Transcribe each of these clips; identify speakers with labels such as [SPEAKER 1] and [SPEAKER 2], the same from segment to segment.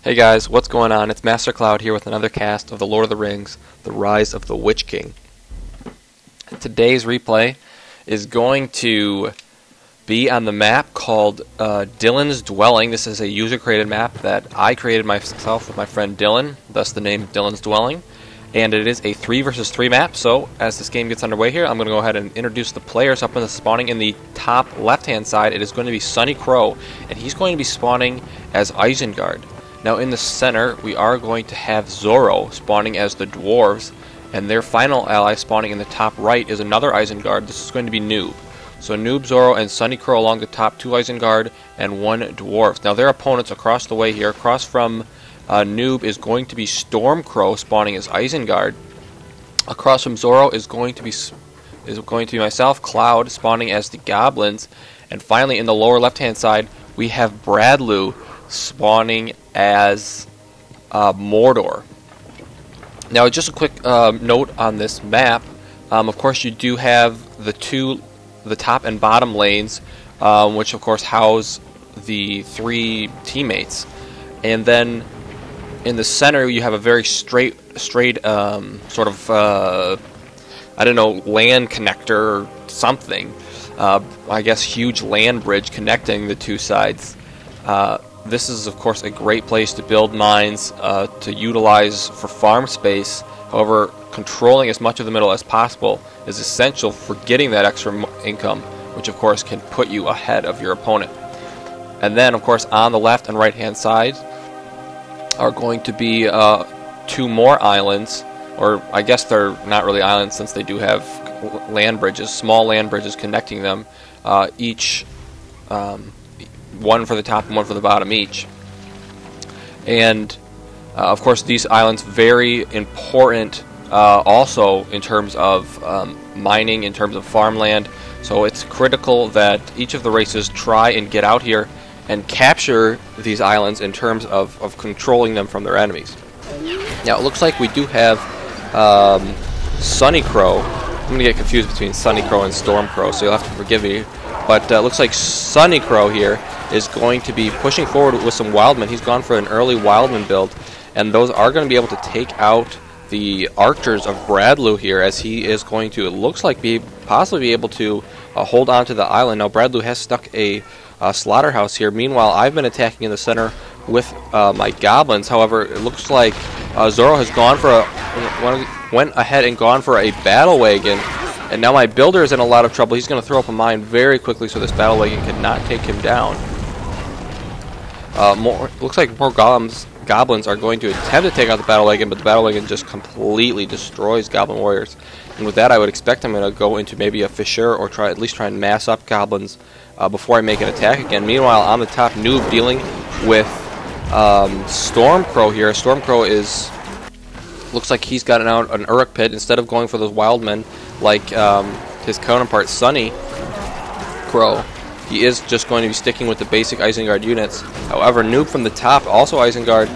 [SPEAKER 1] Hey guys, what's going on? It's Master Cloud here with another cast of The Lord of the Rings, The Rise of the Witch King. Today's replay is going to be on the map called Dylan's Dwelling. This is a user-created map that I created myself with my friend Dylan, thus the name Dylan's Dwelling. And it is a 3 versus 3 map, so as this game gets underway here, I'm going to go ahead and introduce the players up in the spawning. In the top left-hand side, it is going to be SunnyCrow, and he's going to be spawning as Isengard. Now in the center, we are going to have Zorro spawning as the dwarves, and their final ally spawning in the top right is another Isengard. This is going to be Noob. So Noob, Zorro, and SunnyCrow along the top, 2 Isengard and 1 dwarf. Now their opponents across the way here, across from Noob is going to be Stormcrow spawning as Isengard. Across from Zorro is going to be myself, Cloud, spawning as the goblins. And finally in the lower left-hand side, we have Bradloo spawning as Mordor. Now just a quick note on this map. Of course you do have the top and bottom lanes, which of course house the 3 teammates. And then in the center you have a very straight sort of I don't know, land connector or something. I guess huge land bridge connecting the 2 sides. This is, of course, a great place to build mines, to utilize for farm space. However, controlling as much of the middle as possible is essential for getting that extra income, which, of course, can put you ahead of your opponent. And then, of course, on the left and right-hand side are going to be 2 more islands, or I guess they're not really islands since they do have land bridges, small land bridges connecting them, each one for the top and 1 for the bottom each. And of course these islands very important also in terms of mining, in terms of farmland, so it's critical that each of the races try and get out here and capture these islands in terms of controlling them from their enemies. Now it looks like we do have SunnyCrow. I'm going to get confused between SunnyCrow and Stormcrow, so you'll have to forgive me. But it looks like SunnyCrow here is going to be pushing forward with some Wildmen. He's gone for an early Wildman build, and those are going to be able to take out the archers of Bradloo here, as he is going to, it looks like, possibly be able to hold on to the island. Now Bradloo has stuck a slaughterhouse here. Meanwhile, I've been attacking in the center with my goblins. However, it looks like Zorro has gone for went ahead and gone for a battle wagon. And now my builder is in a lot of trouble. He's going to throw up a mine very quickly so this battle wagon cannot take him down. Looks like more goblins are going to attempt to take out the battle wagon, but the battle wagon just completely destroys goblin warriors. And with that, I would expect I'm going to go into maybe a fissure or at least try and mass up goblins before I make an attack again. Meanwhile, on the top, Noob dealing with Stormcrow here. Stormcrow looks like he's got an Uruk pit instead of going for those wild men like his counterpart SunnyCrow. He is just going to be sticking with the basic Isengard units. However, Noob from the top, also Isengard,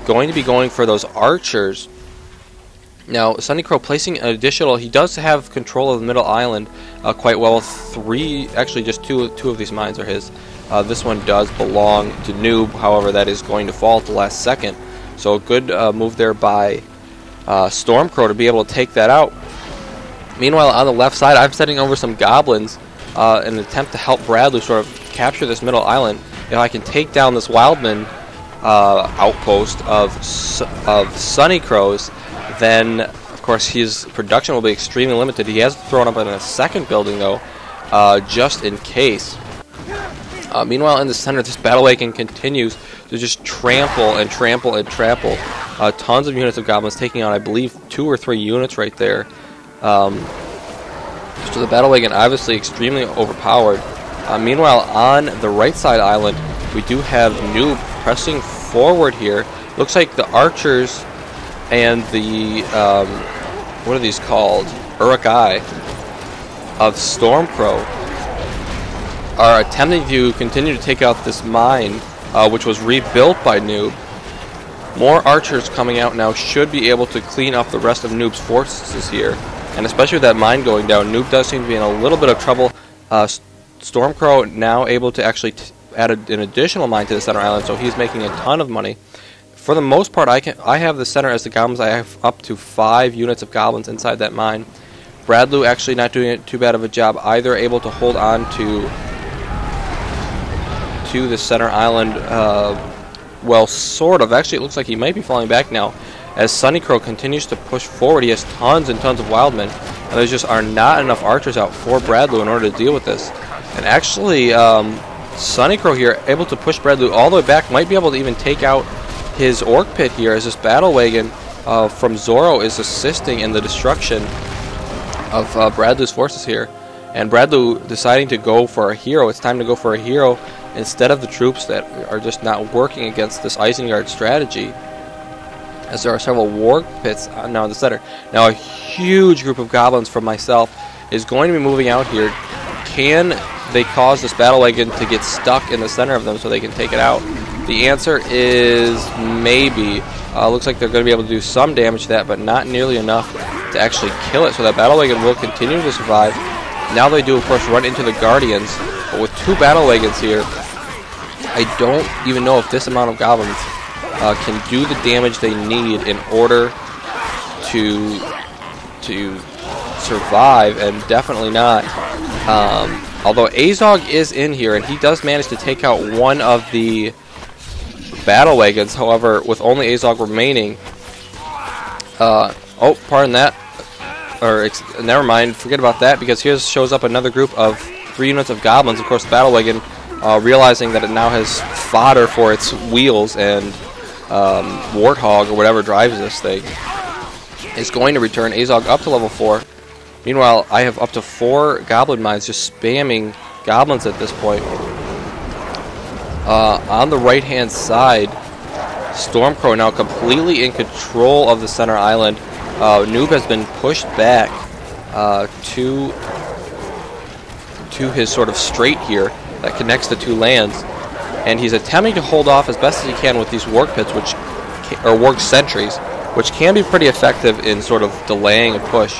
[SPEAKER 1] going to be going for those archers. Now, SunnyCrow placing an additional, he does have control of the middle island quite well. 3, actually just two of these mines are his. This one does belong to Noob, however, that is going to fall at the last second. So a good move there by Stormcrow to be able to take that out. Meanwhile, on the left side, I'm setting over some goblins in an attempt to help Bradloo sort of capture this middle island. If I can take down this Wildman outpost of SunnyCrow's, then of course his production will be extremely limited. He has thrown up in a second building though, just in case. Meanwhile, in the center, this battle wagon continues to just trample and trample and trample. Tons of units of goblins taking out, I believe, 2 or 3 units right there. So the battle wagon obviously extremely overpowered. Meanwhile, on the right side island, we do have Noob pressing forward here. Looks like the archers and the what are these called? Uruk of Stormcrow are attempting to continue to take out this mine, which was rebuilt by Noob. More archers coming out now should be able to clean up the rest of Noob's forces here. And especially with that mine going down, Noob does seem to be in a little bit of trouble. Stormcrow now able to actually added an additional mine to the center island, so he's making a ton of money. For the most part, I have the center as the goblins. I have up to 5 units of goblins inside that mine. Bradloo actually not doing it too bad of a job either, able to hold on to the center island. Well, sort of. Actually, it looks like he might be falling back now. As SunnyCrow continues to push forward, he has tons and tons of wildmen, and there just are not enough archers out for Bradloo in order to deal with this. And actually, SunnyCrow here, able to push Bradloo all the way back, might be able to even take out his orc pit here, as this battle wagon from Zorro is assisting in the destruction of Bradloo's forces here. And Bradloo deciding to go for a hero. It's time to go for a hero instead of the troops that are just not working against this Isengard strategy, as there are several war pits now in the center. Now a huge group of goblins from myself is going to be moving out here. Can they cause this battle wagon to get stuck in the center of them so they can take it out? The answer is maybe. Looks like they're going to be able to do some damage to that, but not nearly enough to actually kill it. So that battle wagon will continue to survive. Now they do, of course, run into the Guardians, but with 2 battle wagons here, I don't even know if this amount of goblins can do the damage they need in order to survive, and definitely not. Although Azog is in here, and he does manage to take out one of the battle wagons. However, with only Azog remaining, oh, pardon that, or never mind, forget about that, because here shows up another group of 3 units of goblins. Of course, the battle wagon, realizing that it now has fodder for its wheels and warthog or whatever drives this thing, is going to return Azog up to level 4. Meanwhile, I have up to 4 goblin mines just spamming goblins at this point. On the right-hand side, Stormcrow now completely in control of the center island. Noob has been pushed back to his sort of strait here that connects the 2 lands, and he's attempting to hold off as best as he can with these warg pits, or warg sentries, which can be pretty effective in sort of delaying a push.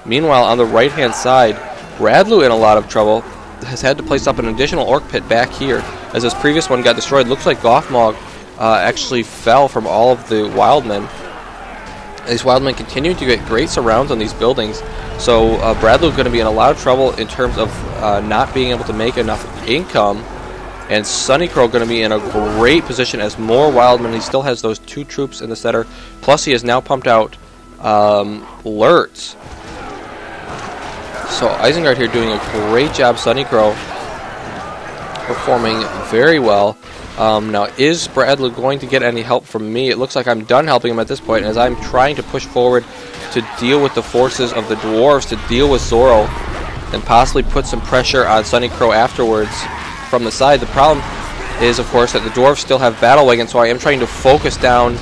[SPEAKER 1] Meanwhile, on the right-hand side, Bradloo in a lot of trouble, has had to place up an additional orc pit back here, as his previous one got destroyed. Looks like Gothmog actually fell from all of the wildmen. These wildmen continue to get great surrounds on these buildings, so Bradloo is going to be in a lot of trouble in terms of not being able to make enough income, and SunnyCrow going to be in a great position as more wildmen. He still has those 2 troops in the center, plus he has now pumped out Lurts. So Isengard here doing a great job. SunnyCrow performing very well. Now, is Bradloo going to get any help from me? It looks like I'm done helping him at this point, as I'm trying to push forward to deal with the forces of the dwarves, to deal with Zorro, and possibly put some pressure on SunnyCrow afterwards from the side. The problem is, of course, that the dwarves still have battle wagons, so I am trying to focus down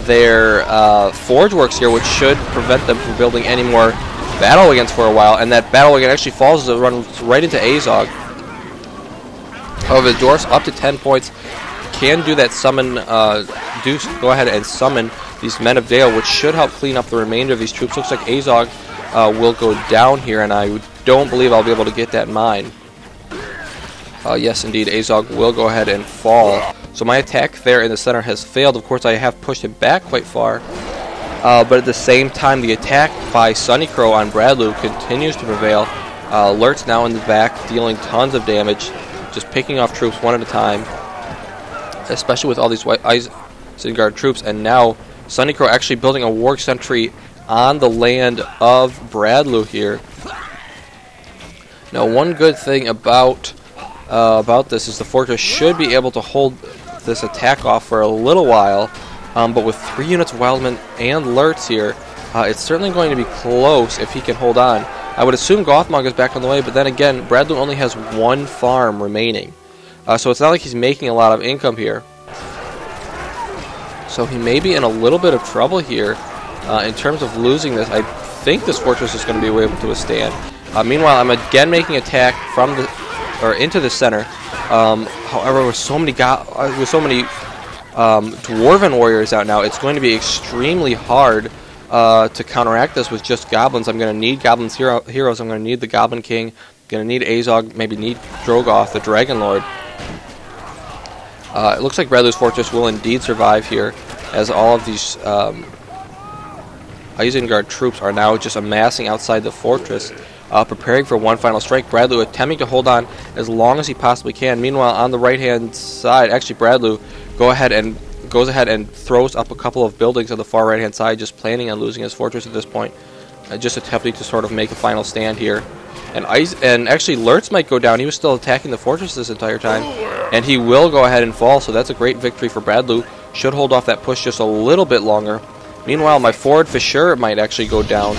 [SPEAKER 1] their forge works here, which should prevent them from building any more battle wagons for a while, and that battle wagon actually falls as it runs right into Azog. However, the dwarves up to 10 points can do that summon, go ahead and summon these Men of Dale, which should help clean up the remainder of these troops. Looks like Azog will go down here, and I don't believe I'll be able to get that mine. Yes, indeed, Azog will go ahead and fall. So my attack there in the center has failed. Of course, I have pushed him back quite far. But at the same time, the attack by SunnyCrow on Bradloo continues to prevail. Lurt's now in the back, dealing tons of damage, just picking off troops one at a time, especially with all these Isengard troops. And now SunnyCrow actually building a warg sentry on the land of Bradloo here. Now, one good thing about this is the fortress should be able to hold this attack off for a little while. But with 3 units of Wildmen and Lurts here, it's certainly going to be close if he can hold on. I would assume Gothmog is back on the way, but then again, Bradloo only has 1 farm remaining. So it's not like he's making a lot of income here. So he may be in a little bit of trouble here in terms of losing this. I think this fortress is going to be able to withstand. Meanwhile, I'm again making attack from into the center. However, with so many Dwarven warriors out now, it's going to be extremely hard to counteract this with just goblins. I'm going to need goblins heroes. I'm going to need the Goblin King. I'm going to need Azog, maybe need Drogoth, the Dragon Lord. It looks like Bradloo's fortress will indeed survive here, as all of these Isengard troops are now just amassing outside the fortress, preparing for one final strike. Bradloo attempting to hold on as long as he possibly can. Meanwhile, on the right-hand side, actually Bradloo goes ahead and throws up a couple of buildings on the far right-hand side, just planning on losing his fortress at this point, just attempting to sort of make a final stand here. And actually Lurtz might go down. He was still attacking the fortress this entire time, and he will go ahead and fall, so that's a great victory for Bradloo. Should hold off that push just a little bit longer. Meanwhile, my forward for sure might actually go down,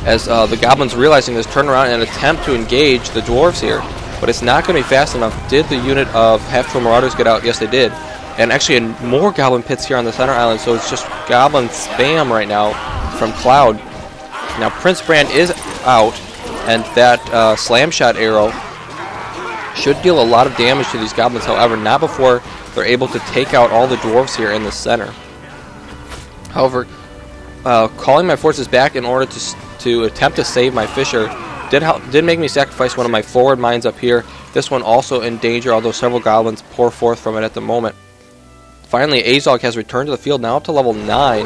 [SPEAKER 1] as the goblins, realizing this, turn around and attempt to engage the dwarves here, but it's not going to be fast enough. Did the unit of half-troll marauders get out? Yes, they did. And actually more goblin pits here on the center island, so it's just goblin spam right now from Cloud. Now Prince Brand is out, and that slam shot arrow should deal a lot of damage to these goblins, however, not before they're able to take out all the dwarves here in the center. However, calling my forces back in order to attempt to save my Fisher did make me sacrifice one of my forward mines up here. This one also in danger, although several goblins pour forth from it at the moment. Finally, Azog has returned to the field, now up to level 9.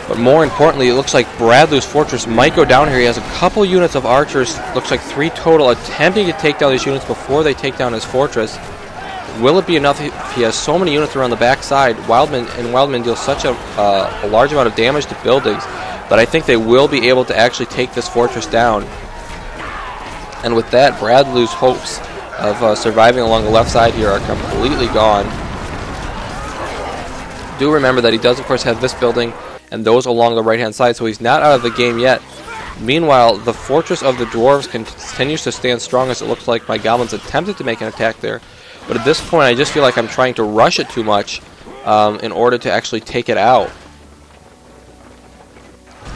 [SPEAKER 1] But more importantly, it looks like Bradloo's fortress might go down here. He has a couple units of archers, looks like 3 total, attempting to take down these units before they take down his fortress. Will it be enough? He has so many units around the back side. Wildman deals such a large amount of damage to buildings that I think they will be able to actually take this fortress down. And with that, Bradloo's hopes of surviving along the left side here are completely gone. Do remember that he does, of course, have this building and those along the right-hand side, so he's not out of the game yet. Meanwhile, the fortress of the dwarves continues to stand strong, as it looks like my goblins attempted to make an attack there. But at this point, I just feel like I'm trying to rush it too much in order to actually take it out.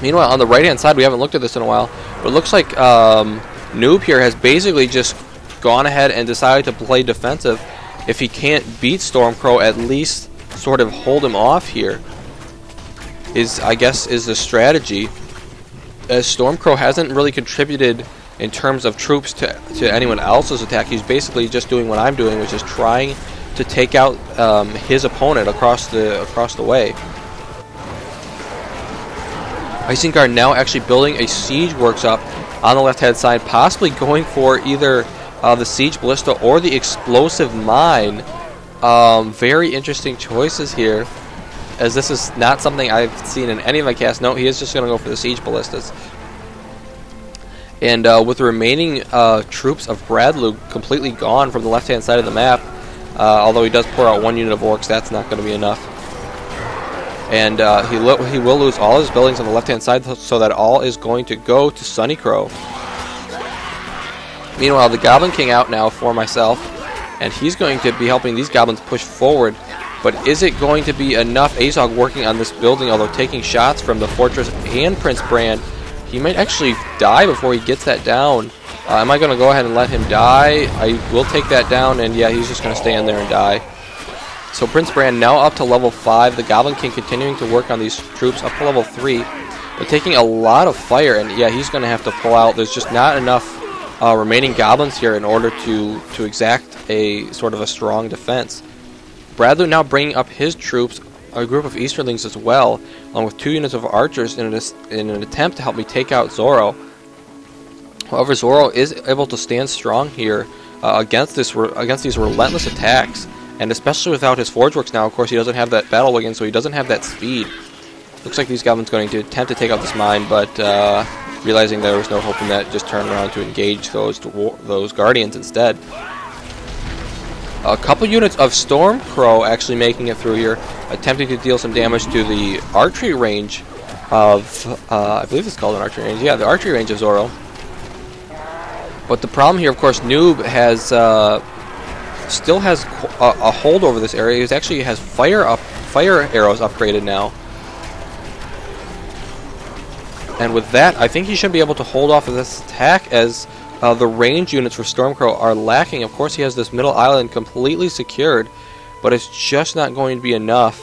[SPEAKER 1] Meanwhile, on the right-hand side, we haven't looked at this in a while, but it looks like Noob here has basically just gone ahead and decided to play defensive. If he can't beat Stormcrow, at least sort of hold him off here, I guess is the strategy, as Stormcrow hasn't really contributed in terms of troops to anyone else's attack. He's basically just doing what I'm doing, which is trying to take out his opponent across the way. Isengard now actually building a siege works up on the left-hand side, possibly going for either the siege ballista or the explosive mine. Very interesting choices here, as this is not something I've seen in any of my casts. No, he is just going to go for the siege ballistas. And with the remaining troops of Bradloo completely gone from the left-hand side of the map, although he does pour out 1 unit of orcs, that's not going to be enough. And he will lose all his buildings on the left-hand side, so that all is going to go to SunnyCrow. Meanwhile, the Goblin King out now for myself, and he's going to be helping these goblins push forward. But is it going to be enough? Azog working on this building, although taking shots from the fortress and Prince Brand. He might actually die before he gets that down. Am I going to go ahead and let him die? I will take that down, and yeah, he's just going to stand there and die. So Prince Brand now up to level 5. The Goblin King continuing to work on these troops up to level 3. But taking a lot of fire, and yeah, he's going to have to pull out. There's just not enough remaining goblins here in order to exact a sort of a strong defense. Bradloo now bringing up his troops, a group of Easterlings as well, along with 2 units of archers in an attempt to help me take out Zorro. However, Zorro is able to stand strong here against these relentless attacks, and especially without his Forge Works now. Of course, he doesn't have that Battle Wagon, so he doesn't have that speed. Looks like these goblins going to attempt to take out this mine, but realizing there was no hope in that, just turn around to engage those Guardians instead. A couple units of Stormcrow actually making it through here, attempting to deal some damage to the archery range of, I believe it's called an archery range, yeah, the archery range of Zorro. But the problem here, of course, Noob has, still has a hold over this area. He actually has fire arrows upgraded now. And with that, I think he should be able to hold off of this attack, as the range units for Stormcrow are lacking. Of course, he has this middle island completely secured, but it's just not going to be enough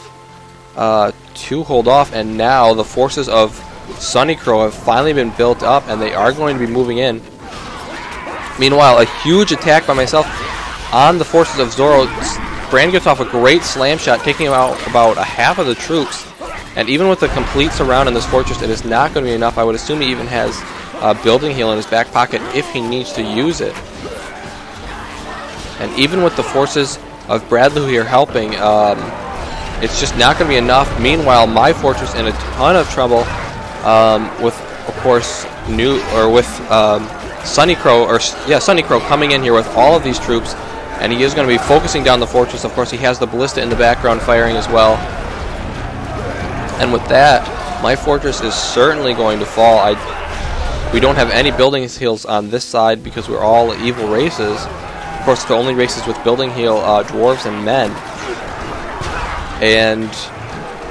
[SPEAKER 1] to hold off. And now the forces of SunnyCrow have finally been built up, and they are going to be moving in. Meanwhile, a huge attack by myself. on the forces of Zorro. Brand gets off a great slam shot, taking out about a half of the troops. And even with the complete surround in this fortress, it is not going to be enough. I would assume he even has building heal in his back pocket if he needs to use it. And even with the forces of Bradloo here helping, it's just not going to be enough. Meanwhile, my fortress in a ton of trouble with, of course, SunnyCrow coming in here with all of these troops, and he is going to be focusing down the fortress. Of course, he has the ballista in the background firing as well. And with that, my fortress is certainly going to fall. We don't have any building heals on this side because we're all evil races. Of course, the only races with building heal, dwarves and men. And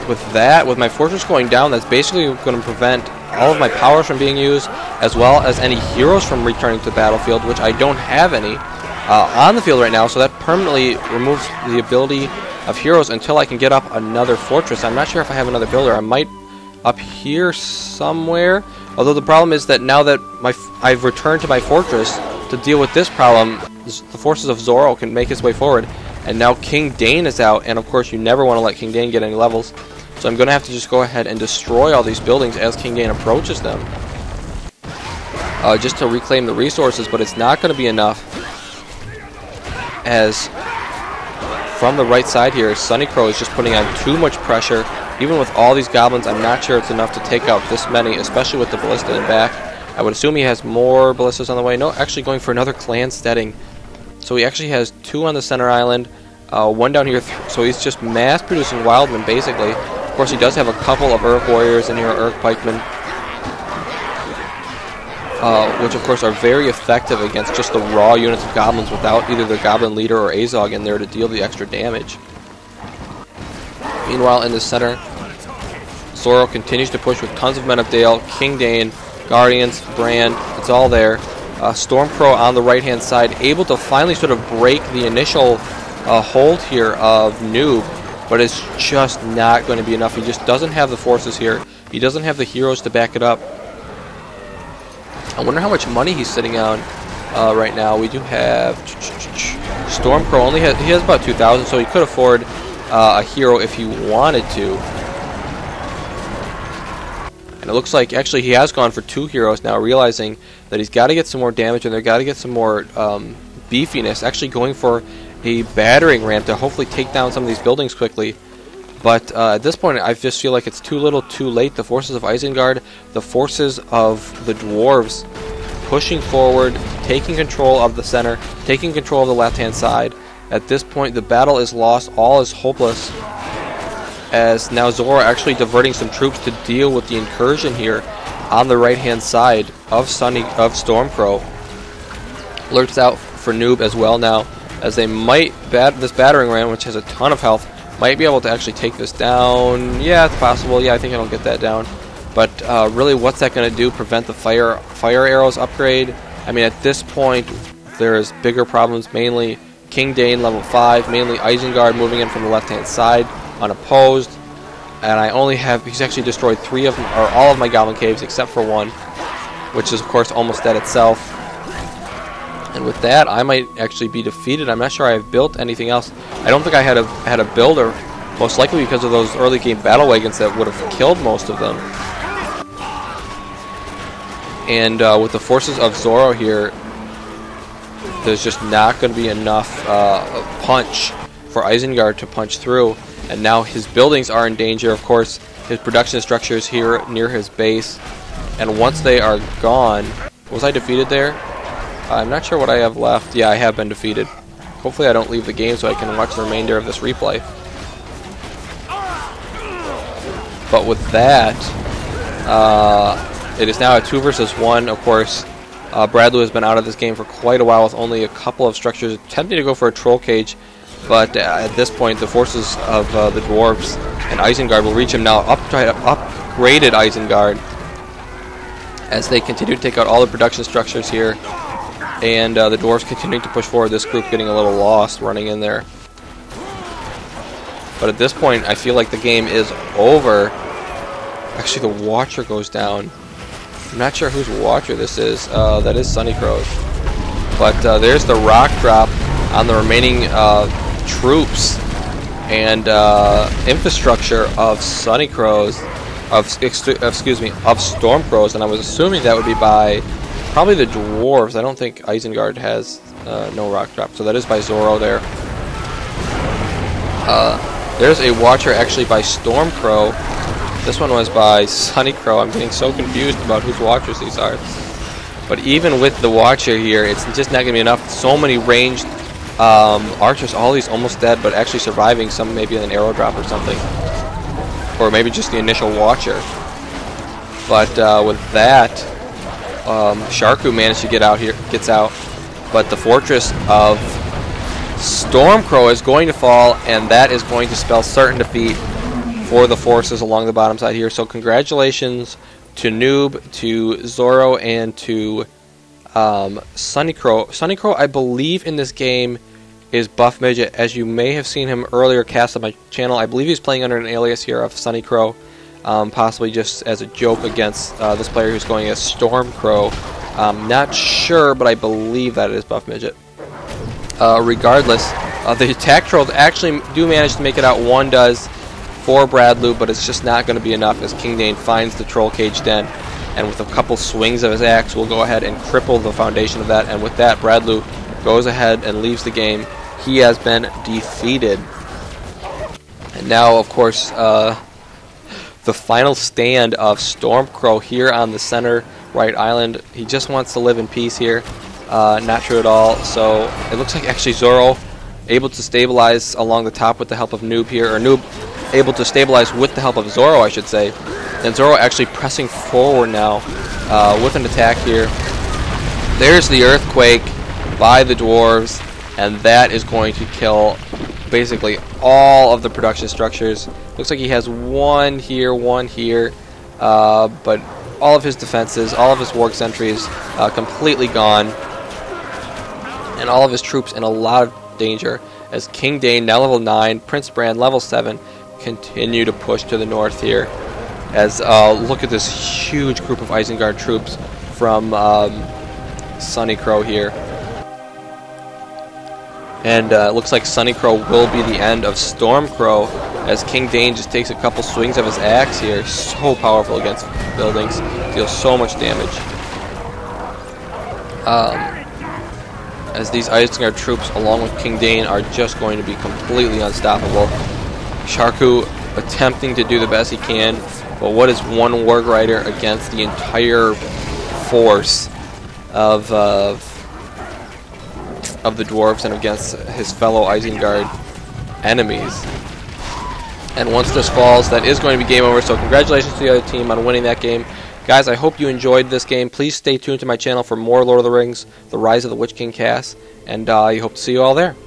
[SPEAKER 1] with that, with my fortress going down, that's basically going to prevent all of my powers from being used, as well as any heroes from returning to the battlefield, which I don't have any on the field right now, so that permanently removes the ability of heroes until I can get up another fortress. I'm not sure if I have another builder. I might up here somewhere, although the problem is that now that I've returned to my fortress to deal with this problem, the forces of Zorro can make his way forward, and now King Dane is out, and of course you never want to let King Dane get any levels, so I'm going to have to just go ahead and destroy all these buildings as King Dane approaches them, just to reclaim the resources. But it's not going to be enough, as from the right side here, SunnyCrow is just putting on too much pressure. Even with all these goblins, I'm not sure it's enough to take out this many, especially with the ballista in back. I would assume he has more ballistas on the way. No, actually going for another clan steading. So he actually has 2 on the center island, 1 down here, so he's just mass producing wildmen basically. Of course, he does have a couple of Urk warriors in here, Urk pikemen, which of course are very effective against just the raw units of goblins without either the goblin leader or Azog in there to deal the extra damage. Meanwhile, in the center, Zorro continues to push with tons of men of Dale, King Dane, Guardians, Brand, it's all there. Stormcrow on the right-hand side, able to finally sort of break the initial hold here of Noob, but it's just not going to be enough. He just doesn't have the forces here. He doesn't have the heroes to back it up. I wonder how much money he's sitting on right now. We do have Stormcrow. He has about 2,000, so he could afford a hero if he wanted to. And it looks like actually he has gone for 2 heroes now, realizing that he's got to get some more damage and they've got to get some more beefiness. Actually going for a battering ram to hopefully take down some of these buildings quickly. But at this point, I just feel like it's too little too late. The forces of Isengard, the forces of the dwarves pushing forward, taking control of the center, taking control of the left-hand side. At this point, the battle is lost. All is hopeless, as now Zorro actually diverting some troops to deal with the incursion here on the right-hand side of Stormcrow. Lurks out for Noob as well now, as they might this battering ram, which has a ton of health, might be able to actually take this down. Yeah, it's possible. Yeah, I think it'll get that down. But really, what's that going to do? Prevent the fire arrows upgrade? I mean, at this point, there's bigger problems. Mainly King Dane level 5, mainly Isengard moving in from the left-hand side unopposed. And I only have, he's actually destroyed 3 of them, or all of my goblin caves except for 1, which is of course almost dead itself. And with that, I might actually be defeated. I'm not sure I've built anything else. I don't think I had a builder, most likely because of those early game battle wagons that would have killed most of them. And with the forces of Zorro here, there's just not going to be enough punch for Isengard to punch through. And now his buildings are in danger. Of course, his production structures here near his base. And once they are gone, was I defeated there? I'm not sure what I have left. Yeah, I have been defeated. Hopefully I don't leave the game so I can watch the remainder of this replay. But with that, it is now a 2 versus 1. Of course, Bradloo has been out of this game for quite a while with only a couple of structures, attempting to go for a troll cage. But at this point, the forces of the dwarves and Isengard will reach him now. Upgraded Isengard, as they continue to take out all the production structures here. And the dwarves continuing to push forward. This group getting a little lost running in there. But at this point, I feel like the game is over. Actually, the Watcher goes down. I'm not sure whose Watcher this is. That is SunnyCrow's. But there's the rock drop. on the remaining troops and infrastructure of SunnyCrows, of Stormcrows, and I was assuming that would be by probably the dwarves. I don't think Isengard has no rock drop, so that is by Zorro there. There's a watcher actually by Stormcrow. This one was by SunnyCrow. I'm getting so confused about whose watchers these are. But even with the watcher here, it's just not going to be enough. So many ranged archers, all these almost dead, but actually surviving, some maybe an arrow drop or something. Or maybe just the initial watcher. But with that, Sharku managed to get out here, gets out. But the fortress of Stormcrow is going to fall, and that is going to spell certain defeat for the forces along the bottom side here. So congratulations to Noob, to Zorro, and to SunnyCrow. SunnyCrow, I believe in this game, is Buff Midget. As you may have seen him earlier cast on my channel, I believe he's playing under an alias here of SunnyCrow, possibly just as a joke against this player who's going as Stormcrow. Not sure, but I believe that it is Buff Midget. Regardless, the attack trolls actually do manage to make it out. One does for Bradloo, but it's just not going to be enough as King Dane finds the troll cage den, and with a couple swings of his axe will go ahead and cripple the foundation of that, and with that Bradloo goes ahead and leaves the game. He has been defeated. And now, of course, the final stand of Stormcrow here on the center right island. He just wants to live in peace here. Not true at all. So it looks like actually Zorro able to stabilize along the top with the help of Noob here, or Noob able to stabilize with the help of Zorro, I should say. And Zorro actually pressing forward now with an attack here. There's the earthquake by the dwarves, and that is going to kill basically all of the production structures. Looks like he has one here, but all of his defenses, all of his work sentries completely gone, and all of his troops in a lot of danger as King Dane, now level 9, Prince Brand, level 7, continue to push to the north here. As look at this huge group of Isengard troops from SunnyCrow here. And it looks like SunnyCrow will be the end of Stormcrow as King Dane just takes a couple swings of his axe here. So powerful against buildings. Deals so much damage. As these Isengard troops, along with King Dane, are just going to be completely unstoppable. Sharku attempting to do the best he can, but what is one Warg Rider against the entire force of the dwarves and against his fellow Isengard enemies? And once this falls, that is going to be game over, so congratulations to the other team on winning that game. Guys, I hope you enjoyed this game. Please stay tuned to my channel for more Lord of the Rings, The Rise of the Witch King casts, and I hope to see you all there.